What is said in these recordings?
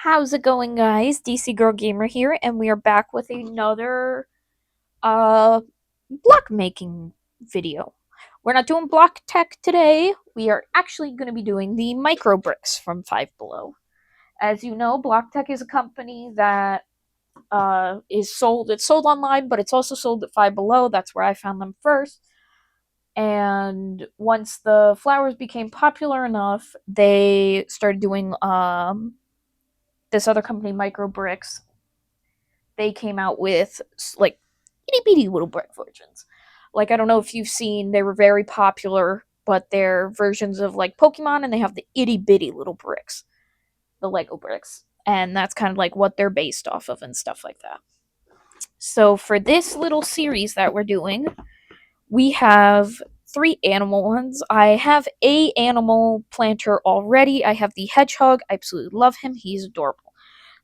How's it going, guys? DC Girl Gamer here, and we are back with another uh block making video. We're not doing block tech today. We are actually going to be doing the micro bricks from Five Below. As you know, Block Tech is a company that is sold. It's sold online, but it's also sold at Five Below. That's where I found them first. And once the flowers became popular enough, they started doing this other company, Micro Bricks. They came out with like itty bitty little brick versions. Like, I don't know if you've seen, they were very popular, but they're versions of like Pokemon, and they have the itty bitty little bricks, the Lego bricks, and that's kind of like what they're based off of and stuff like that. So for this little series that we're doing, we have three animal ones. I have a animal planter already. I have the hedgehog. I absolutely love him. He's adorable.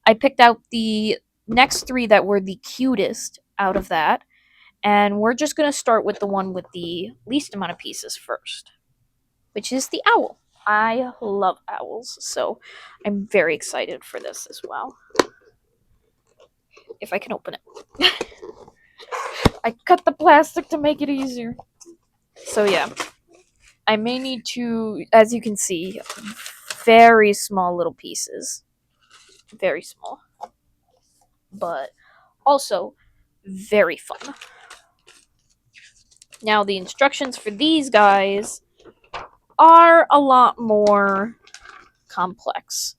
I picked out the next three that were the cutest out of that, and we're just going to start with the one with the least amount of pieces first, which is the owl. I love owls, so I'm very excited for this as well. If I can open it. I cut the plastic to make it easier. So yeah, I may need to, as you can see, very small little pieces. Very small. But also very fun. Now, the instructions for these guys are a lot more complex.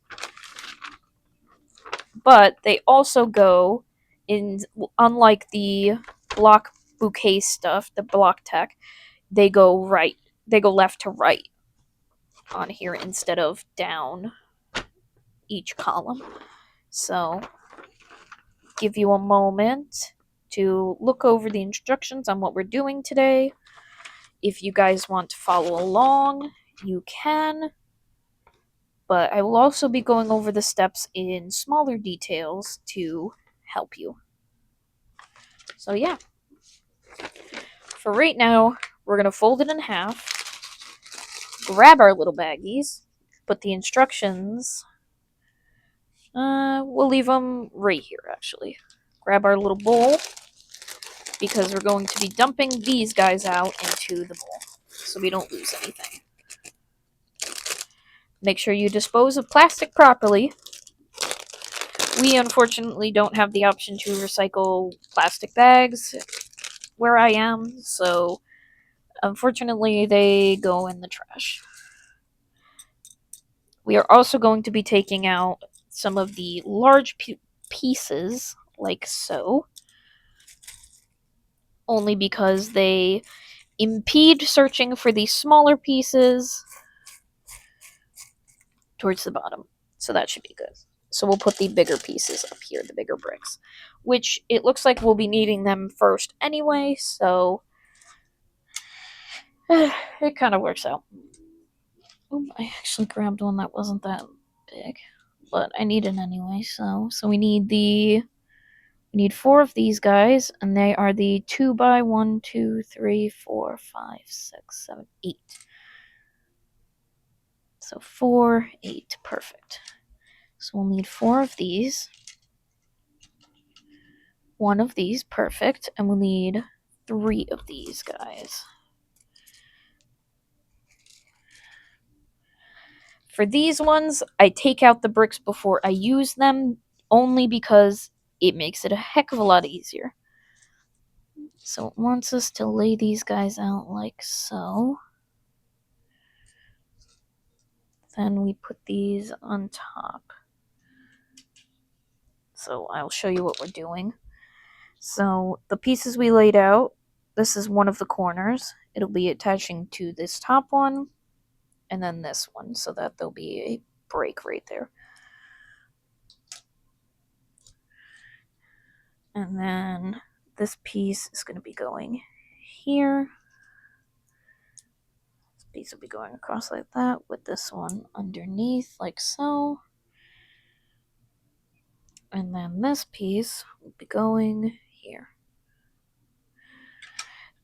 But they also go in, unlike the block bouquet stuff, the block tech, they go right. They go left to right on here instead of down each column. So, give you a moment to look over the instructions on what we're doing today. If you guys want to follow along, you can. But I will also be going over the steps in smaller details to help you. So yeah. For right now, we're going to fold it in half, grab our little baggies, put the instructions, we'll leave them right here actually. Grab our little bowl, because we're going to be dumping these guys out into the bowl, so we don't lose anything. Make sure you dispose of plastic properly. We unfortunately don't have the option to recycle plastic bags where I am, so unfortunately they go in the trash. We are also going to be taking out some of the large pieces, like so, only because they impede searching for the smaller pieces towards the bottom. So that should be good. So we'll put the bigger pieces up here, the bigger bricks, which it looks like we'll be needing them first anyway, so it kind of works out. Oh, I actually grabbed one that wasn't that big, but I need it anyway, so we need 4 of these guys, and they are the 2 by 1, 2, 3, 4, 5, 6, 7, 8. So 4, 8, perfect. So we'll need 4 of these. 1 of these, perfect, and we'll need 3 of these guys. For these ones, I take out the bricks before I use them, only because it makes it a heck of a lot easier. So it wants us to lay these guys out like so. Then we put these on top. So I'll show you what we're doing. So the pieces we laid out, this is one of the corners. It'll be attaching to this top one, and then this one, so that there'll be a break right there. And then this piece is going to be going here. This piece will be going across like that, with this one underneath like so. And then this piece will be going here.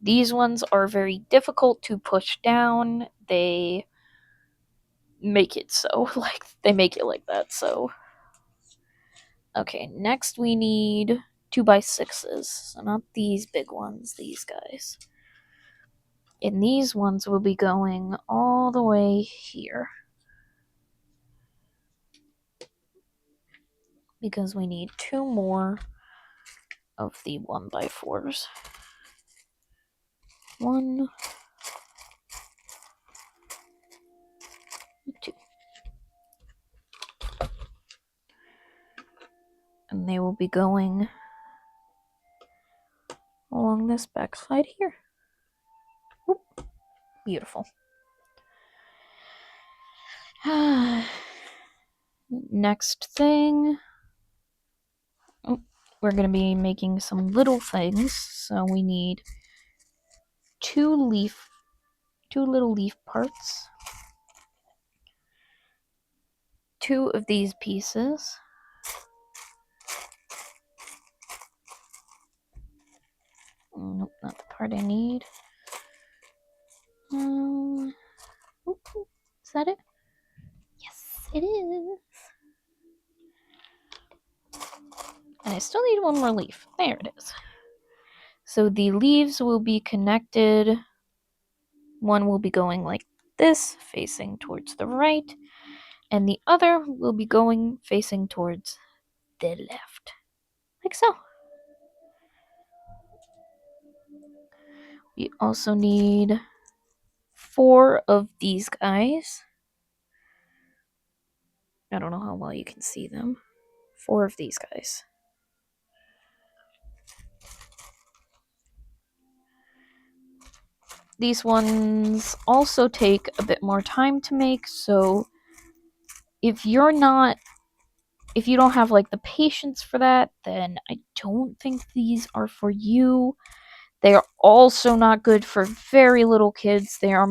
These ones are very difficult to push down. They make it so, like, they make it like that, so Okay, next we need 2x6s. So not these big ones, these guys. And these ones will be going all the way here. Because we need 2 more of the 1x4s. 1, 2. And they will be going along this backside here. Oop. Beautiful. Next thing. Oh, we're going to be making some little things. So we need 2 little leaf parts. 2 of these pieces. Nope, not the part I need. Is that it? Yes, it is. And I still need 1 more leaf. There it is. So the leaves will be connected. One will be going like this, facing towards the right, and the other will be going facing towards the left. Like so. We also need 4 of these guys. I don't know how well you can see them. 4 of these guys. These ones also take a bit more time to make, so if you don't have like the patience for that, then I don't think these are for you. They are also not good for very little kids. They are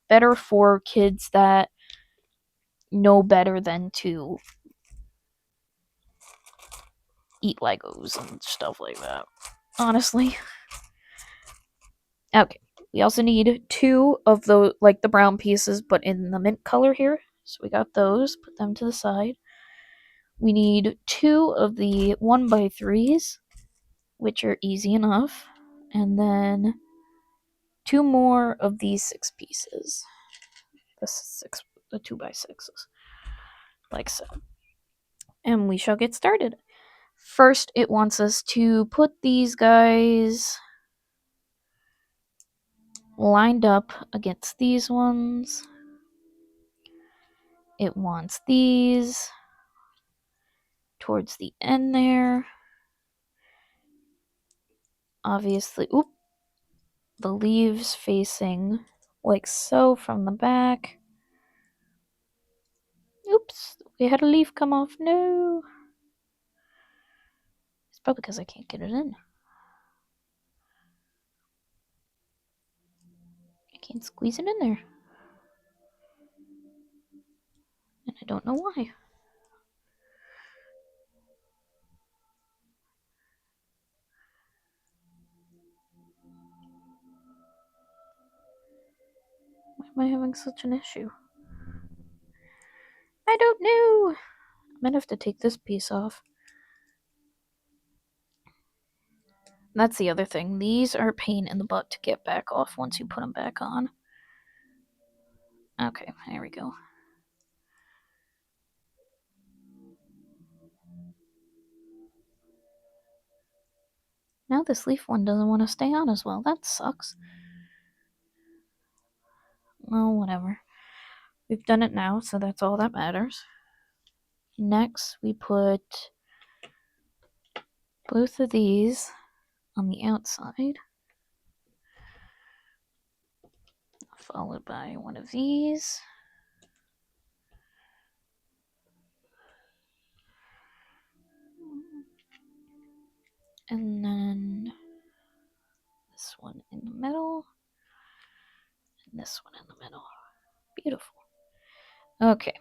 better for kids that know better than to eat Legos and stuff like that. Honestly. Okay. We also need 2 of the brown pieces, but in the mint color here. So we got those. Put them to the side. We need 2 of the 1x3s, which are easy enough. And then 2 more of these 6 pieces. The 2x6s. Like so. And we shall get started. First, it wants us to put these guys lined up against these ones. It wants these towards the end there. Obviously, the leaves facing like so from the back. Oops, we had a leaf come off. No. It's probably because I can't get it in. I can't squeeze it in there. And I don't know why. Why am I having such an issue? I don't know. I might have to take this piece off. That's the other thing. These are a pain in the butt to get back off once you put them back on. Okay, there we go. Now this leaf one doesn't want to stay on as well. That sucks. Well, whatever. We've done it now, so that's all that matters. Next, we put both of these on the outside, followed by one of these. And then this one in the middle, and this one in the middle. Beautiful. Okay.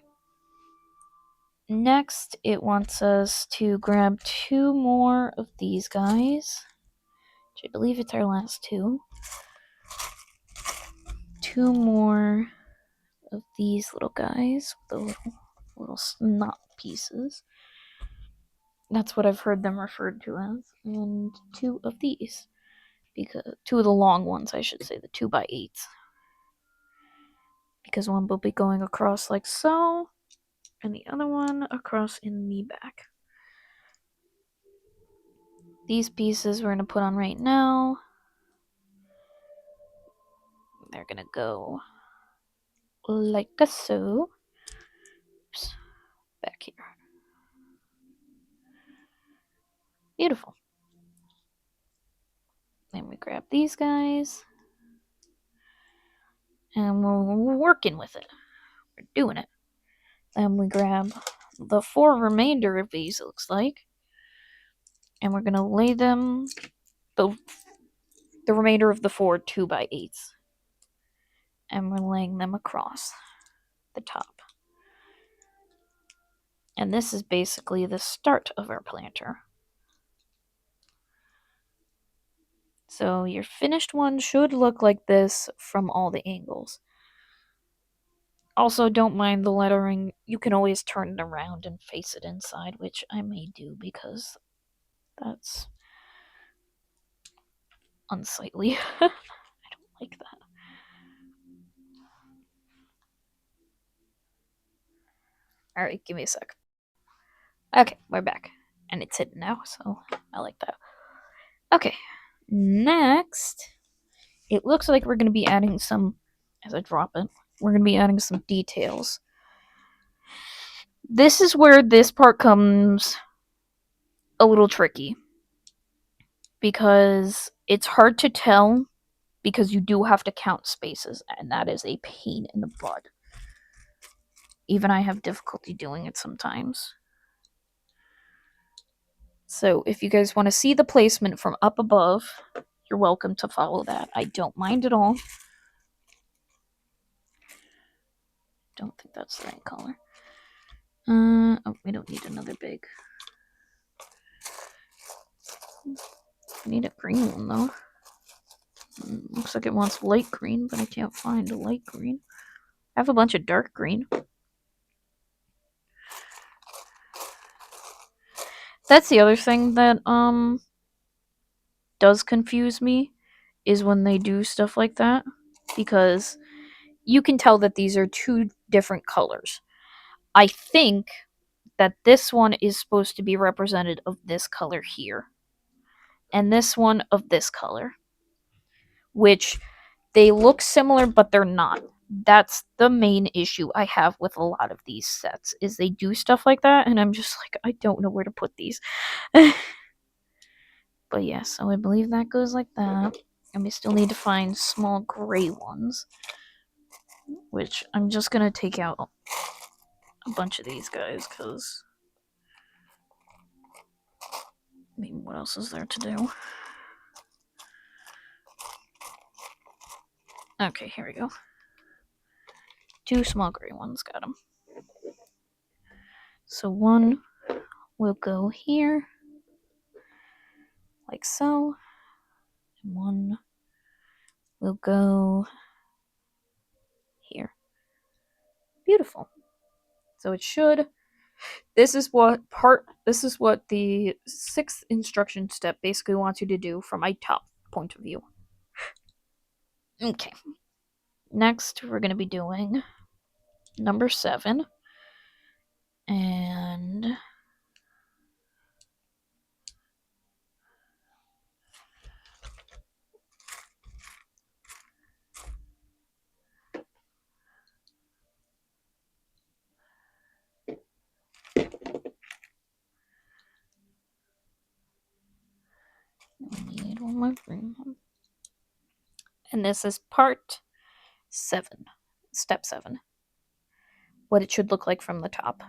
Next, it wants us to grab 2 more of these guys, which I believe it's our last 2. 2 more of these little guys, the little snot pieces. That's what I've heard them referred to as. And 2 of these. Because 2 of the long ones, I should say, the 2x8s. Because one will be going across like so, and the other one across in the back. These pieces we're going to put on right now. They're going to go like so. Oops. Back here. Beautiful. Then we grab these guys. And we're working with it. We're doing it. Then we grab the 4 remainder of these, it looks like. And we're going to lay them, the remainder of the 4 2x8s. And we're laying them across the top. And this is basically the start of our planter. So your finished one should look like this from all the angles. Also, don't mind the lettering. You can always turn it around and face it inside, which I may do because that's unsightly. I don't like that. Alright, give me a sec. Okay, we're back. And it's hidden now, so I like that. Okay, next, it looks like we're going to be adding some, as I drop it, we're going to be adding some details. This is where this part comes a little tricky. Because it's hard to tell, because you do have to count spaces, and that is a pain in the butt. Even I have difficulty doing it sometimes. So if you guys want to see the placement from up above, you're welcome to follow that. I don't mind at all. Don't think that's the right color. Oh, we don't need another big. I need a green one, though. Looks like it wants light green, but I can't find a light green. I have a bunch of dark green. That's the other thing that, does confuse me, is when they do stuff like that. Because you can tell that these are 2 different colors. I think that this one is supposed to be represented of this color here. And this one of this color. Which, they look similar, but they're not. That's the main issue I have with a lot of these sets, is they do stuff like that, and I'm just like, I don't know where to put these. But yeah, so I believe that goes like that. And we still need to find small gray ones. Which, I'm just gonna take out a bunch of these guys, because I mean, what else is there to do? Okay, here we go. 2 small gray ones, got them. So one will go here, like so. And one will go here. Beautiful. So it should. This is what the 6th instruction step basically wants you to do from my top point of view. Okay. Next, we're going to be doing number 7. And we need one more green one. And this is part 7, step 7. What it should look like from the top.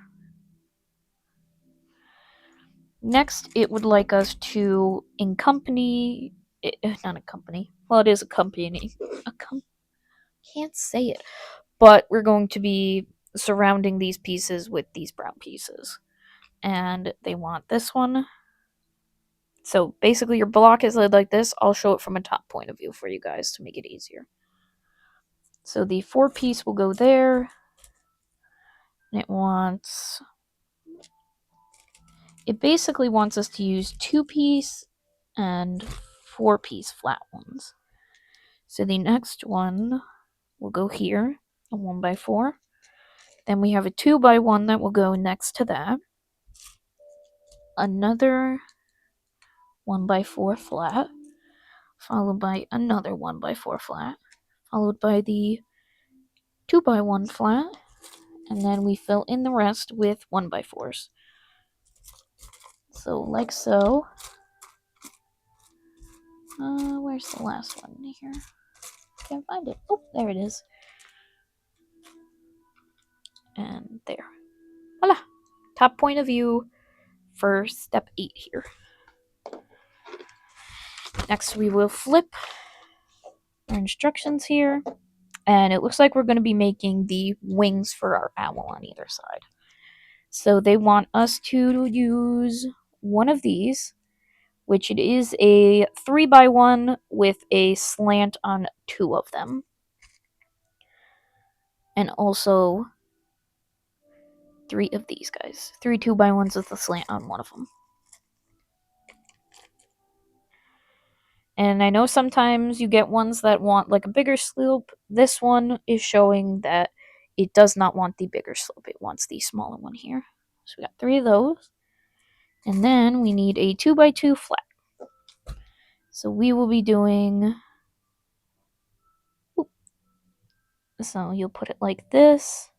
Next, it would like us to accompany, not accompany, well, it is accompanying, can't say it, but we're going to be surrounding these pieces with these brown pieces. And they want this one. So basically your block is laid like this. I'll show it from a top point of view for you guys to make it easier. So the 4 piece will go there. And it wants it basically wants us to use 2-piece and 4-piece flat ones. So the next one will go here, a 1x4. Then we have a 2x1 that will go next to that. Another 1x4 flat, followed by another 1x4 flat, followed by the 2x1 flat, and then we fill in the rest with 1x4s. So like so. Where's the last one here? Can't find it. Oh, there it is. And there. Voila! Top point of view for step 8 here. Next we will flip our instructions here. And it looks like we're going to be making the wings for our owl on either side. So they want us to use one of these, which it is a 3x1 with a slant on 2 of them. And also 3 of these guys. 3 2x1s with a slant on 1 of them. And I know sometimes you get ones that want like a bigger slope. This one is showing that it does not want the bigger slope. It wants the smaller one here. So we got 3 of those. And then we need a 2x2 flat. So we will be doing... So you'll put it like this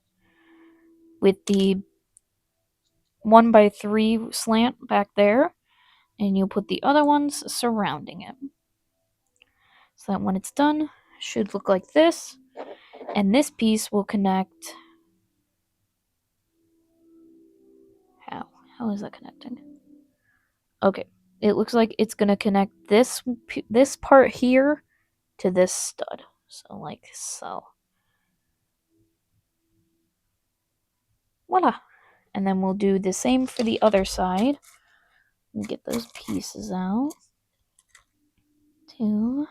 with the 1x3 slant back there. And you'll put the other ones surrounding it. So that when it's done, it should look like this. And this piece will connect... How is that connecting? Okay, it looks like it's going to connect this part here to this stud. So like so. Voila! And then we'll do the same for the other side. We'll get those pieces out. To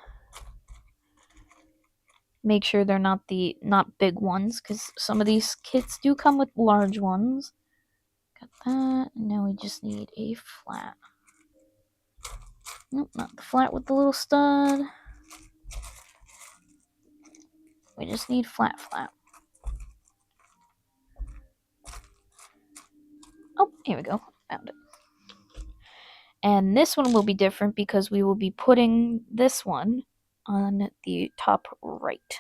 make sure they're not big ones, because some of these kits do come with large ones. Got that. And now we just need a flat. Nope, not the flat with the little stud. We just need flat. Oh, here we go. Found it. And this one will be different because we will be putting this one on the top right.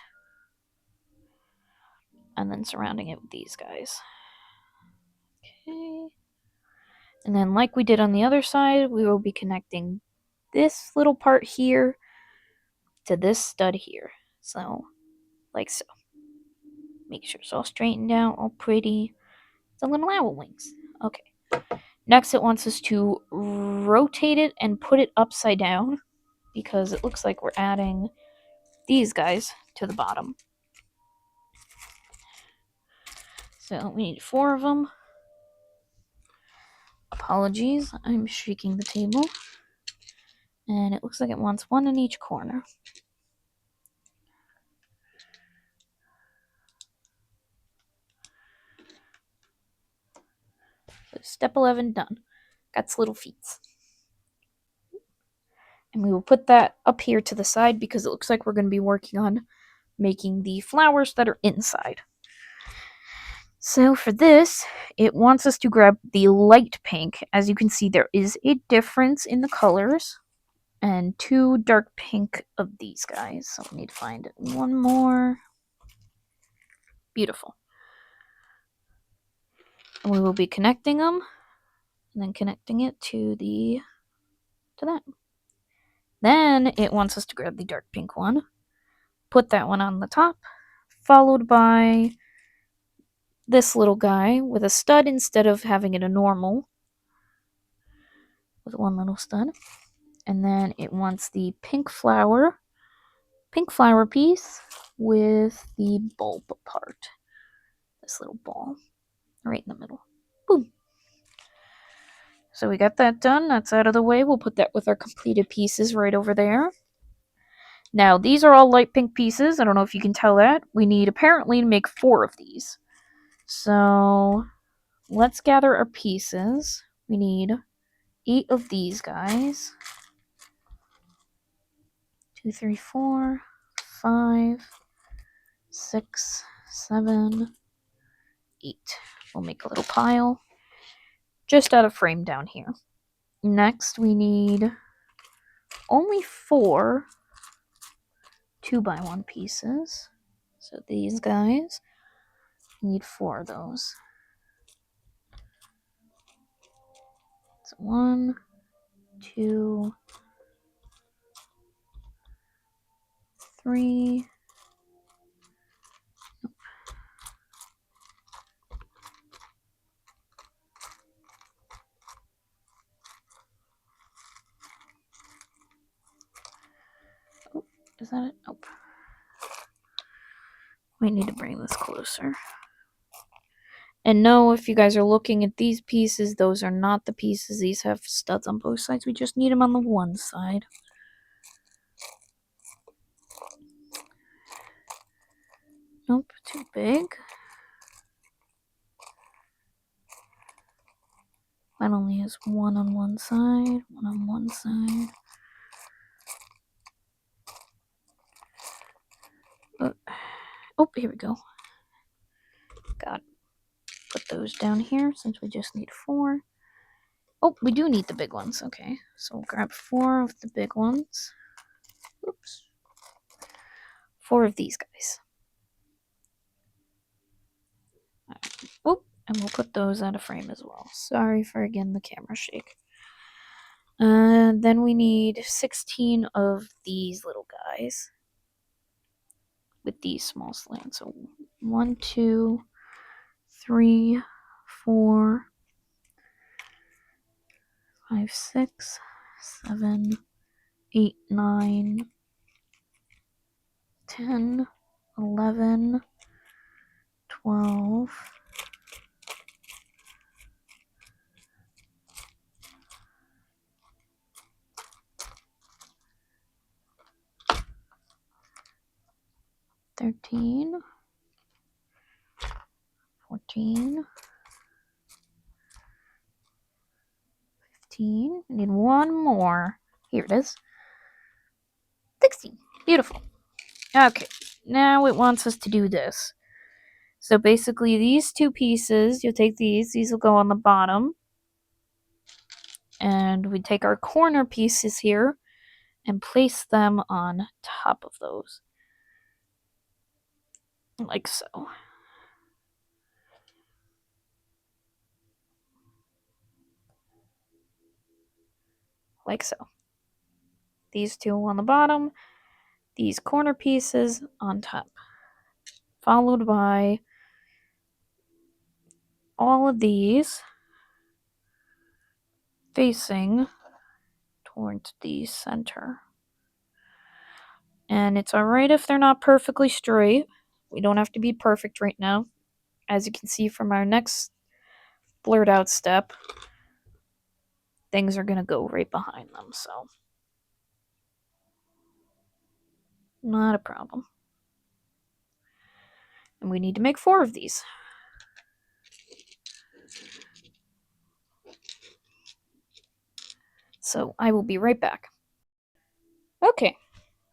And then surrounding it with these guys. Okay. And then like we did on the other side, we will be connecting this little part here to this stud here. So, like so. Make sure it's all straightened out, all pretty. It's a little owl wings. Okay. Next, it wants us to rotate it and put it upside down because it looks like we're adding these guys to the bottom. So we need 4 of them. Apologies, I'm shaking the table. And it looks like it wants 1 in each corner. So step 11 done. Got its little feet. And we will put that up here to the side because it looks like we're going to be working on making the flowers that are inside. So for this, it wants us to grab the light pink. As you can see, there is a difference in the colors. And 2 dark pink of these guys. So we need to find 1 more. Beautiful. And we will be connecting them. And then connecting it to that. Then it wants us to grab the dark pink one. Put that one on the top. Followed by this little guy with a stud instead of having it a normal. With 1 little stud. And then it wants the pink flower piece with the bulb part. This little ball right in the middle. Boom. So we got that done. That's out of the way. We'll put that with our completed pieces right over there. Now, these are all light pink pieces. I don't know if you can tell that. We need apparently to make 4 of these. So let's gather our pieces. we need 8 of these guys. 2, 3, 4, 5, 6, 7, 8. We'll make a little pile just out of frame down here. Next, we need only 4 2x1 pieces. So these guys, need 4 of those. So 1, 2, 3. Oh, is that it? Nope. We need to bring this closer. And no, if you guys are looking at these pieces, those are not the pieces. These have studs on both sides. We just need them on the one side. Nope, too big. That only has one on one side, one on one side. Oh, here we go. Got it. Put those down here since we just need 4. Oh, we do need the big ones. Okay, so we'll grab 4 of the big ones. Oops. 4 of these guys. Oh, and we'll put those out of frame as well. Sorry for, again, the camera shake. Then we need 16 of these little guys with these small slants. So 1, 2, 3, 4, 5, 6, 7, 8, 9, 10, 11, 12, 13, 14, 15. I need one more. Here it is. 16. Beautiful. Okay, now it wants us to do this. So basically these 2 pieces, you'll take these will go on the bottom. And we take our corner pieces here and place them on top of those. Like so. Like so. These 2 on the bottom, these corner pieces on top. Followed by all of these facing towards the center. And it's alright if they're not perfectly straight. We don't have to be perfect right now. As you can see from our next blurred out step, things are going to go right behind them, so not a problem. And we need to make 4 of these. So I will be right back. Okay,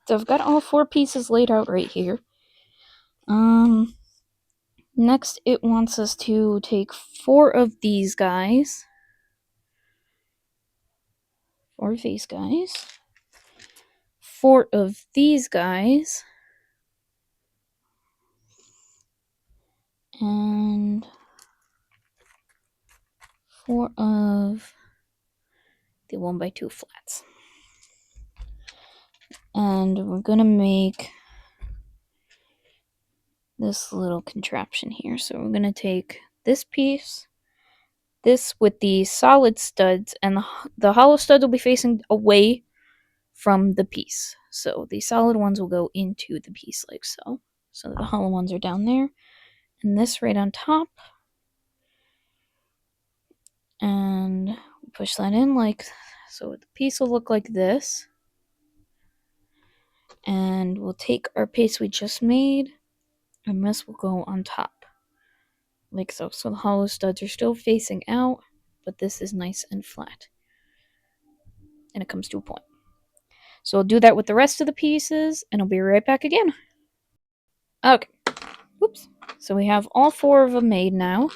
so I've got all 4 pieces laid out right here. Next it wants us to take 4 of these guys. 4 of these guys. 4 of these guys. And 4 of the 1x2 flats. And we're gonna make this little contraption here. So we're gonna take this piece, this with the solid studs, and the hollow studs will be facing away from the piece. So the solid ones will go into the piece like so. So the hollow ones are down there. And this right on top. And push that in like so. The piece will look like this. And we'll take our piece we just made, and this will go on top. Like so. So the hollow studs are still facing out, but this is nice and flat. And it comes to a point. So I'll do that with the rest of the pieces, and I'll be right back again. Okay. Oops. So we have all 4 of them made now.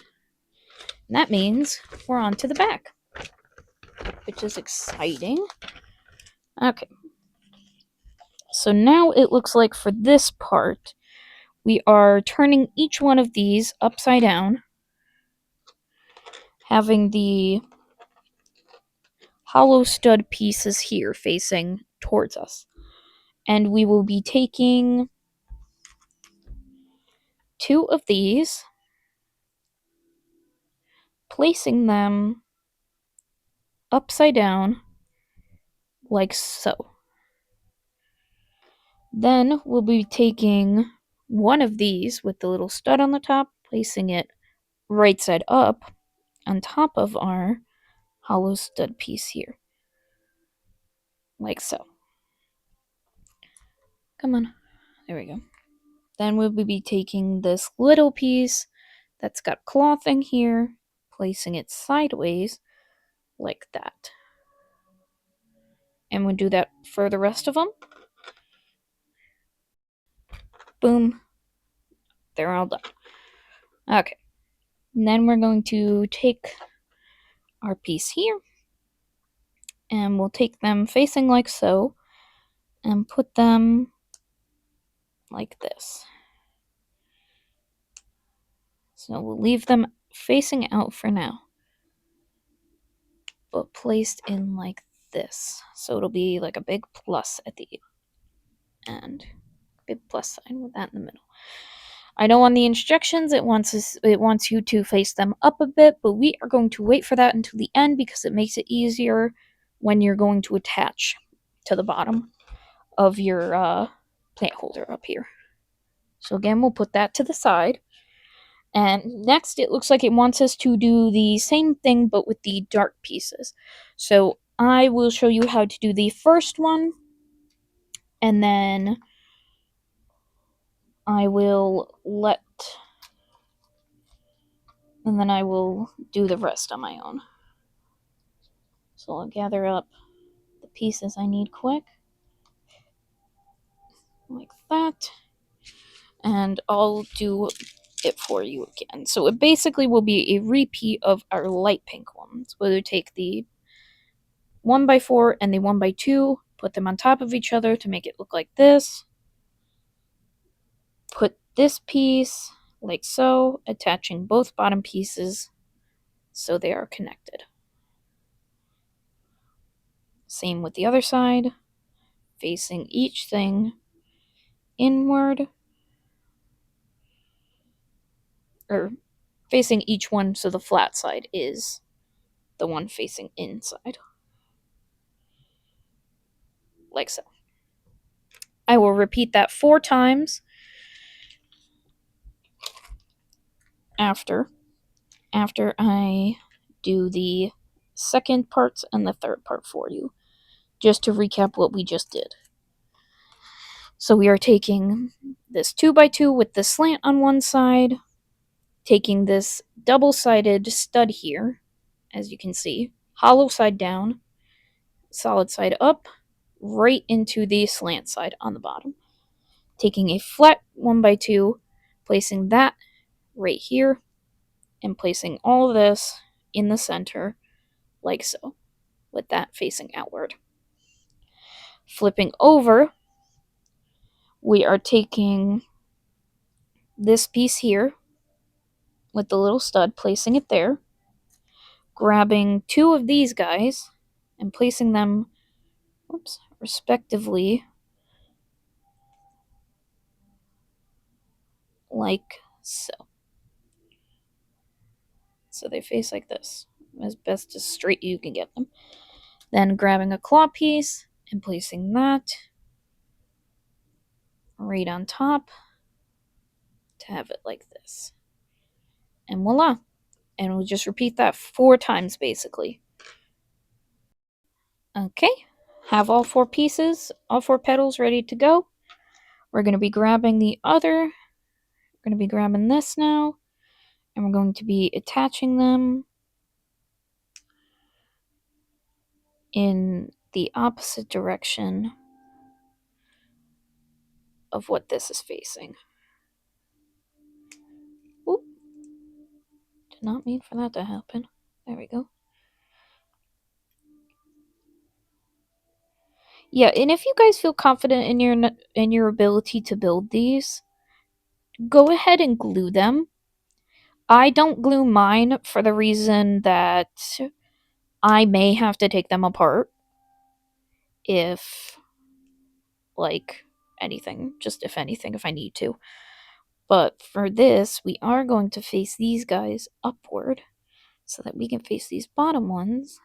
And that means we're on to the back, which is exciting. Okay. So now it looks like for this part, we are turning each one of these upside down, having the hollow stud pieces here facing towards us. And we will be taking 2 of these, placing them upside down like so. Then we'll be taking one of these with the little stud on the top, placing it right side up on top of our hollow stud piece here. Like so. Come on. There we go. Then we'll be taking this little piece that's got clothing here, placing it sideways like that. And we'll do that for the rest of them. Boom. They're all done. Okay. And then we're going to take our piece here, and we'll take them facing like so, and put them like this. So we'll leave them facing out for now, but placed in like this. So it'll be like a big plus at the end. Big plus sign with that in the middle. I know on the instructions it wants you to face them up a bit, but we are going to wait for that until the end because it makes it easier when you're going to attach to the bottom of your plant holder up here. So again, we'll put that to the side. And next, it looks like it wants us to do the same thing, but with the dark pieces. So I will show you how to do the first one, and then I will do the rest on my own. So I'll gather up the pieces I need quick, like that, and I'll do it for you again. So it basically will be a repeat of our light pink ones. We'll take the 1x4 and the 1x2, put them on top of each other to make it look like this. Put this piece like so, attaching both bottom pieces so they are connected. Same with the other side, facing each thing inward, or facing each one so the flat side is the one facing inside. Like so. I will repeat that 4 times after I do the second part and the third part for you, just to recap what we just did. So we are taking this 2x2 with the slant on one side, taking this double-sided stud here, as you can see, hollow side down, solid side up, right into the slant side on the bottom. Taking a flat 1x2, placing that right here, and placing all of this in the center, like so, with that facing outward. Flipping over, we are taking this piece here with the little stud, placing it there, grabbing 2 of these guys and placing them, respectively, like so. So they face like this, as best as straight you can get them. Then grabbing a claw piece and placing that right on top to have it like this. And voila. And we'll just repeat that 4 times basically. Okay, have all 4 pieces, all 4 petals ready to go. We're going to be grabbing we're going to be grabbing this now, and we're going to be attaching them in the opposite direction of what this is facing. Oop. Did not mean for that to happen. There we go. Yeah, and if you guys feel confident in your ability to build these, go ahead and glue them. I don't glue mine for the reason that I may have to take them apart if, like, anything, just if anything, if I need to. But for this, we are going to face these guys upward so that we can face these bottom ones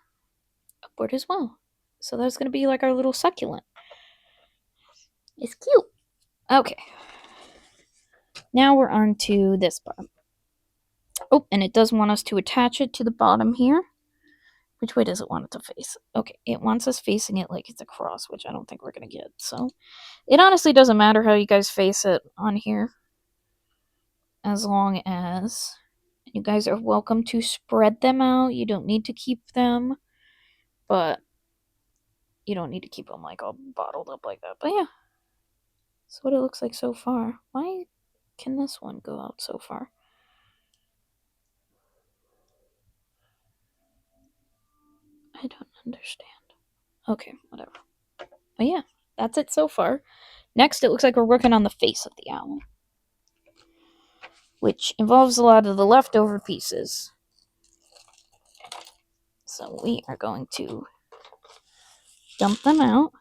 upward as well. So that's going to be like our little succulent. It's cute. Okay. Now we're on to this bottom. Oh, and it does want us to attach it to the bottom here. Which way does it want it to face? Okay, it wants us facing it like it's a cross, which I don't think we're going to get. So it honestly doesn't matter how you guys face it on here. As long as you guys are welcome to spread them out. You don't need to keep them. But you don't need to keep them like all bottled up like that. But yeah. That's what it looks like so far. Why can this one go out so far? I don't understand. Okay, whatever. But yeah, that's it so far. Next, it looks like we're working on the face of the owl, which involves a lot of the leftover pieces. So we are going to dump them out,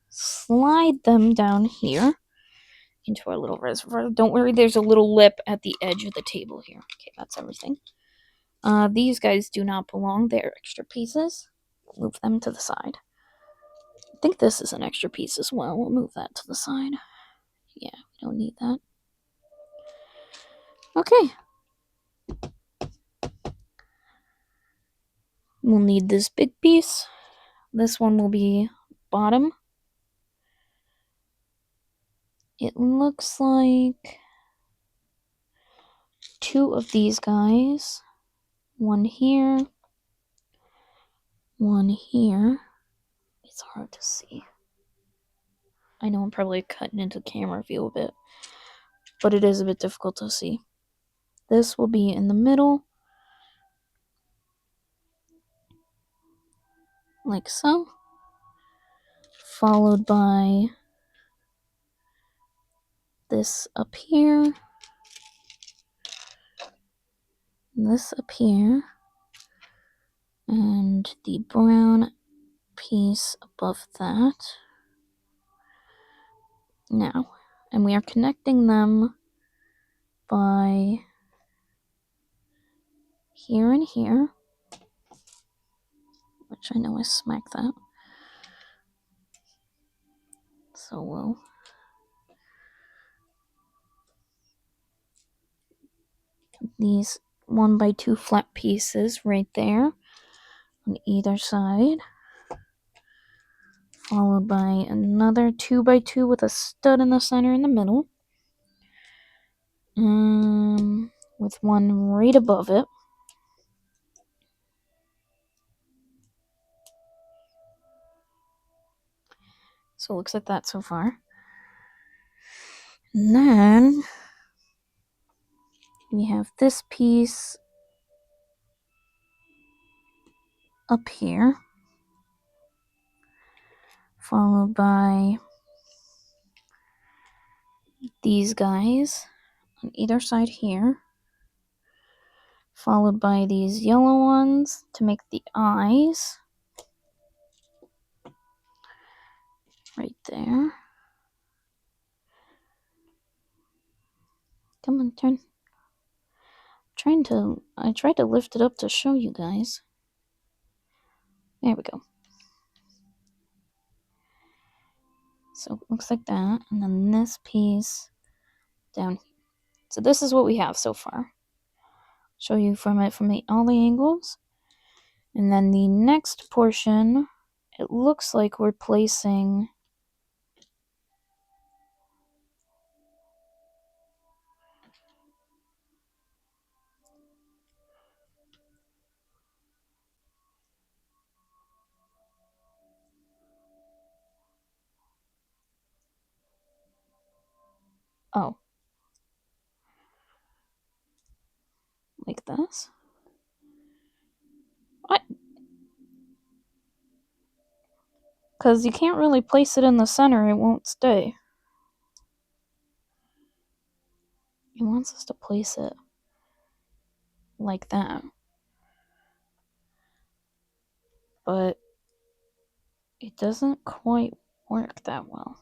slide them down here into our little reservoir. Don't worry, there's a little lip at the edge of the table here. Okay, that's everything. These guys do not belong. They're extra pieces. We'll move them to the side. I think this is an extra piece as well. We'll move that to the side. Yeah, we don't need that. Okay. We'll need this big piece. This one will be bottom. It looks like 2 of these guys. One here. One here. It's hard to see. I know I'm probably cutting into camera view a bit, but it is a bit difficult to see. This will be in the middle, like so, followed by this up here, this up here, and the brown piece above that. Now, and we are connecting them by here and here, which I know I smacked that. So we'll these 1x2 flat pieces right there on either side, followed by another 2x2 with a stud in the center in the middle, with one right above it. So it looks like that so far. And then we have this piece up here, followed by these guys on either side here, followed by these yellow ones to make the eyes right there. Come on, turn. I tried to lift it up to show you guys. There we go. So it looks like that, and then this piece down here. So this is what we have so far. Show you from all the angles. And then the next portion, it looks like we're placing Oh. Like this? What? Because you can't really place it in the center, it won't stay. He wants us to place it like that. But it doesn't quite work that well.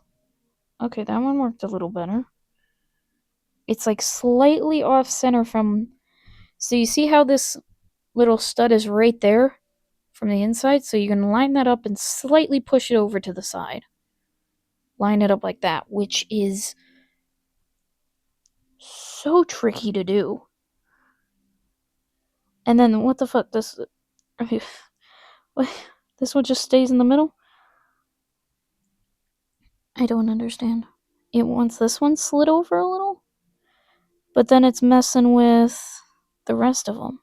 Okay, that one worked a little better. It's like slightly off center from. So you see how this little stud is right there from the inside? So you can line that up and slightly push it over to the side. Line it up like that, which is so tricky to do. And then what the fuck? This one just stays in the middle? I don't understand. It wants this one slid over a little, but then it's messing with the rest of them.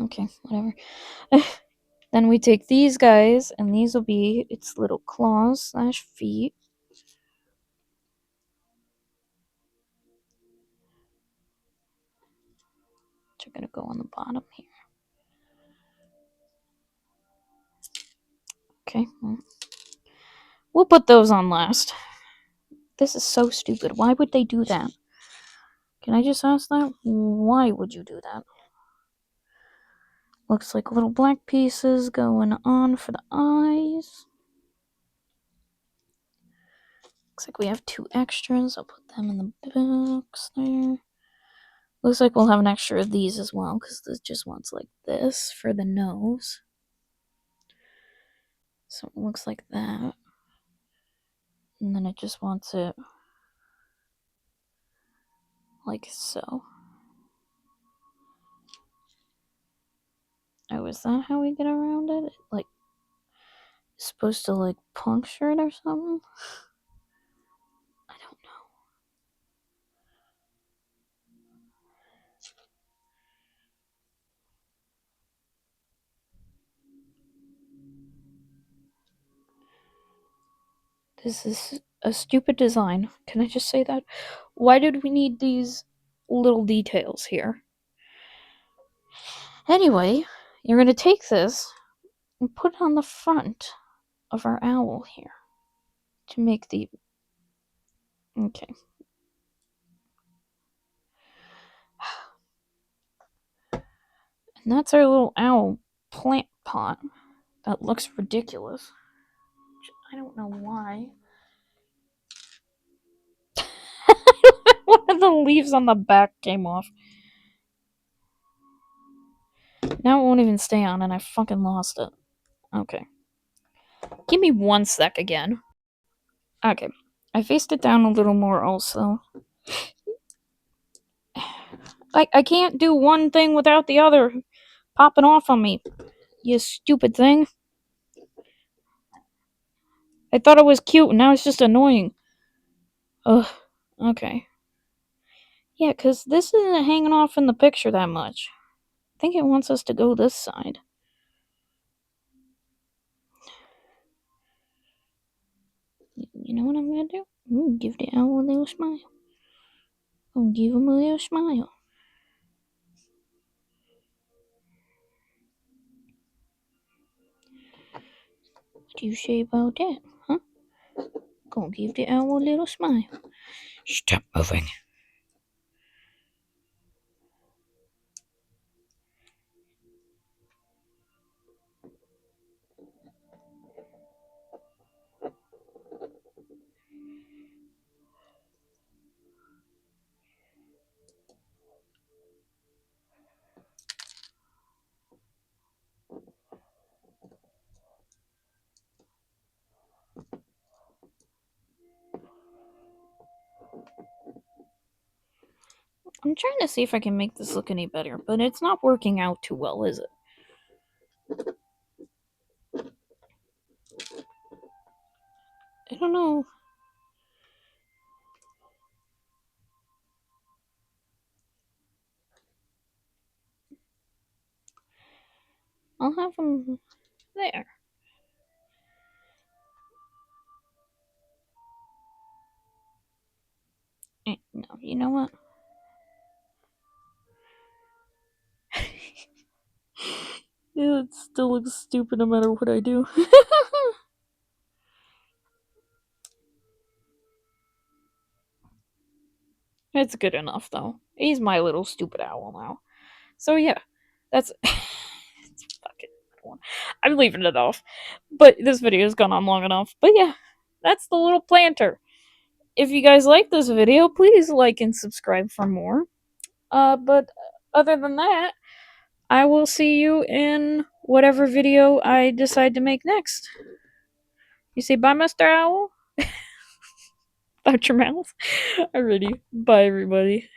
Okay, whatever. Then we take these guys, and these will be its little claws / feet. Which are gonna go on the bottom here. Okay, we'll put those on last. This is so stupid. Why would they do that? Can I just ask that? Why would you do that? Looks like little black pieces going on for the eyes. Looks like we have 2 extras. I'll put them in the box there. Looks like we'll have an extra of these as well, because this just wants like this for the nose. So it looks like that. And then it just wants it like so. Oh, is that how we get around it? Like, supposed to like puncture it or something? I don't know. This is a stupid design. Can I just say that? Why did we need these little details here? Anyway, you're gonna take this and put it on the front of our owl here to make the. Okay. And that's our little owl plant pot. That looks ridiculous. I don't know why. One of the leaves on the back came off. Now it won't even stay on, and I fucking lost it. Okay. Give me 1 sec again. Okay. I faced it down a little more also. I can't do one thing without the other popping off on me. You stupid thing. I thought it was cute, and now it's just annoying. Ugh. Okay. Yeah, because this isn't hanging off in the picture that much. I think it wants us to go this side. You know what I'm gonna do? Give the owl a little smile. I'm gonna give him a little smile. What do you say about that, huh? Gonna give the owl a little smile. Stop moving. I'm trying to see if I can make this look any better, but it's not working out too well, is it? I don't know. I'll have them there. No, you know what? Yeah, it still looks stupid no matter what I do. It's good enough, though. He's my little stupid owl now. So, yeah, that's. It's fucking. I'm leaving it off. But this video's gone on long enough. But yeah, that's the little planter. If you guys like this video, please like and subscribe for more. But other than that, I will see you in whatever video I decide to make next. You say bye, Mr. Owl? Out your mouth. Alrighty. Bye, everybody.